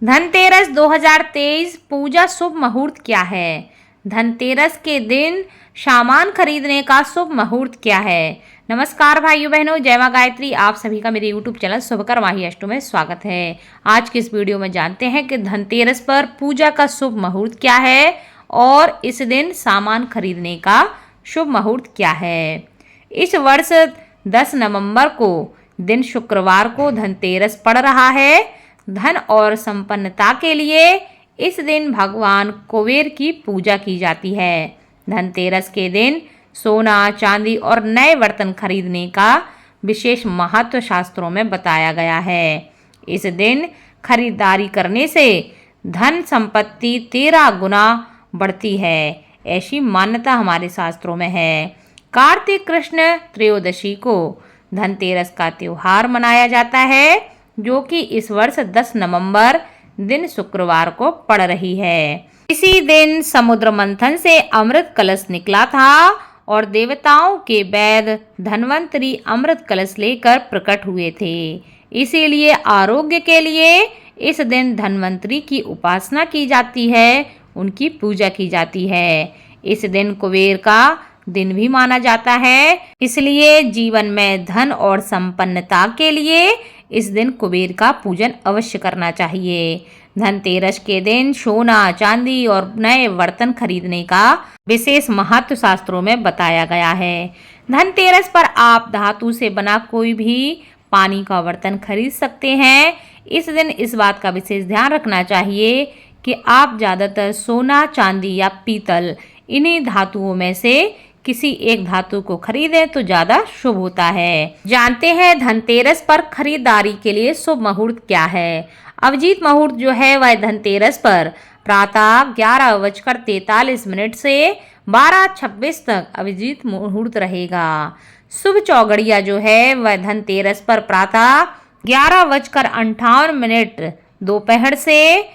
धनतेरस 2023 पूजा शुभ मुहूर्त क्या है? धनतेरस के दिन सामान खरीदने का शुभ मुहूर्त क्या है? नमस्कार भाइयों बहनों, जय मां गायत्री। आप सभी का मेरे YouTube चैनल शुभकर माही अष्टो में स्वागत है। आज के इस वीडियो में जानते हैं कि धनतेरस पर पूजा का शुभ मुहूर्त क्या है और इस दिन सामान खरीदने का शुभ मुहूर्त क्या है। इस वर्ष 10 नवंबर को दिन शुक्रवार को धनतेरस पड़ रहा है। धन और संपन्नता के लिए इस दिन भगवान कुबेर की पूजा की जाती है। धनतेरस के दिन सोना, चांदी और नए बर्तन खरीदने का विशेष महत्व शास्त्रों में बताया गया है। इस दिन खरीदारी करने से धन संपत्ति 13 गुना बढ़ती है, ऐसी मान्यता हमारे शास्त्रों में है। कार्तिक कृष्ण त्रयोदशी को धनतेरस का त्योहार मनाया जाता है, जो कि इस वर्ष 10 नवंबर दिन शुक्रवार को पड़ रही है। इसी दिन समुद्र मंथन से अमृत कलश निकला था और देवताओं के वैद्य धन्वंतरी अमृत कलश लेकर प्रकट हुए थे। इसीलिए आरोग्य के लिए इस दिन धन्वंतरी की उपासना की जाती है, उनकी पूजा की जाती है। इस दिन कुबेर का दिन भी माना जाता है, इसलिए जीवन में धन और संपन्नता के लिए इस दिन कुबेर का पूजन अवश्य करना चाहिए। धनतेरस के दिन सोना, चांदी और नए बर्तन खरीदने का विशेष महत्व शास्त्रों में बताया गया है। धनतेरस पर आप धातु से बना कोई भी पानी का बर्तन खरीद सकते हैं। इस दिन इस बात का विशेष ध्यान रखना चाहिए कि आप ज़्यादातर सोना, चांदी या पीतल इन्हीं धातुओं में से किसी एक धातु को खरीदें तो ज़्यादा शुभ होता है। जानते हैं धनतेरस पर खरीदारी के लिए शुभ मुहूर्त क्या है। अभिजीत मुहूर्त जो है वह धनतेरस पर प्रातः 11:43 से 12:26 तक अभिजीत मुहूर्त रहेगा। शुभ चौघड़िया जो है वह धनतेरस पर प्रातः 11:58 दोपहर से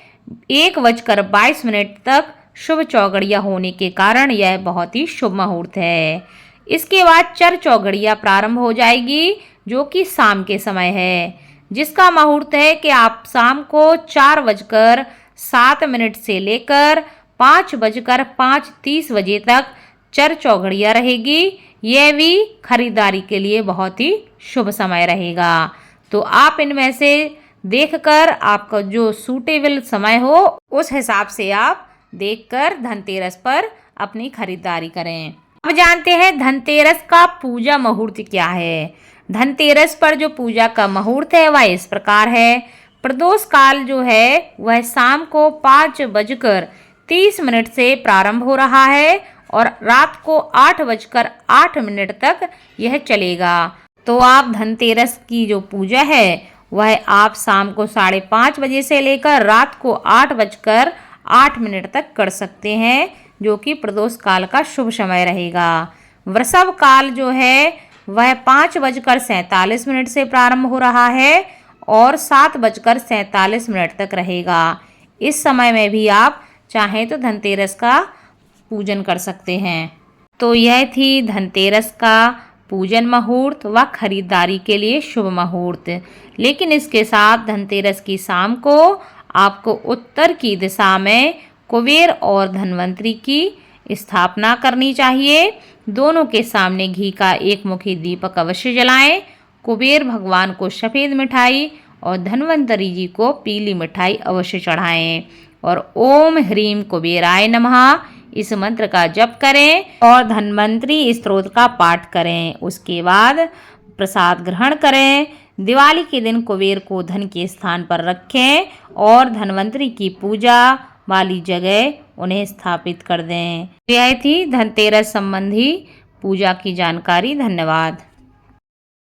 1:22 तक शुभ चौघड़िया होने के कारण यह बहुत ही शुभ मुहूर्त है। इसके बाद चर चौघड़िया प्रारंभ हो जाएगी, जो कि शाम के समय है, जिसका मुहूर्त है कि आप शाम को 4:07 से लेकर 5:05 बजे तक चर चौघड़िया रहेगी। यह भी खरीदारी के लिए बहुत ही शुभ समय रहेगा। तो आप इनमें से देखकर आपका जो सूटेबल समय हो उस हिसाब से आप देखकर धनतेरस पर अपनी खरीदारी करें। अब जानते हैं धनतेरस का पूजा मुहूर्त क्या है। धनतेरस पर जो पूजा का मुहूर्त है वह इस प्रकार है। प्रदोष काल जो है वह शाम को 5:30 से प्रारंभ हो रहा है और रात को 8:08 तक यह चलेगा। तो आप धनतेरस की जो पूजा है वह आप शाम को 5:30 बजे से लेकर रात को 8:08 तक कर सकते हैं, जो कि प्रदोष काल का शुभ समय रहेगा। वृषभ काल जो है वह 5:47 से प्रारंभ हो रहा है और 7:47 तक रहेगा। इस समय में भी आप चाहें तो धनतेरस का पूजन कर सकते हैं। तो यह थी धनतेरस का पूजन मुहूर्त व खरीदारी के लिए शुभ मुहूर्त। लेकिन इसके साथ धनतेरस की शाम को आपको उत्तर की दिशा में कुबेर और धन्वंतरी की स्थापना करनी चाहिए। दोनों के सामने घी का एक मुखी दीपक अवश्य जलाएं। कुबेर भगवान को सफ़ेद मिठाई और धन्वंतरी जी को पीली मिठाई अवश्य चढ़ाएं और ओम ह्रीम कुबेराय नमः इस मंत्र का जप करें और धन्वंतरी स्तोत्र का पाठ करें। उसके बाद प्रसाद ग्रहण करें। दिवाली के दिन कुबेर को धन के स्थान पर रखें और धन्वंतरी की पूजा वाली जगह उन्हें स्थापित कर दें। यह थी धनतेरस संबंधी पूजा की जानकारी। धन्यवाद।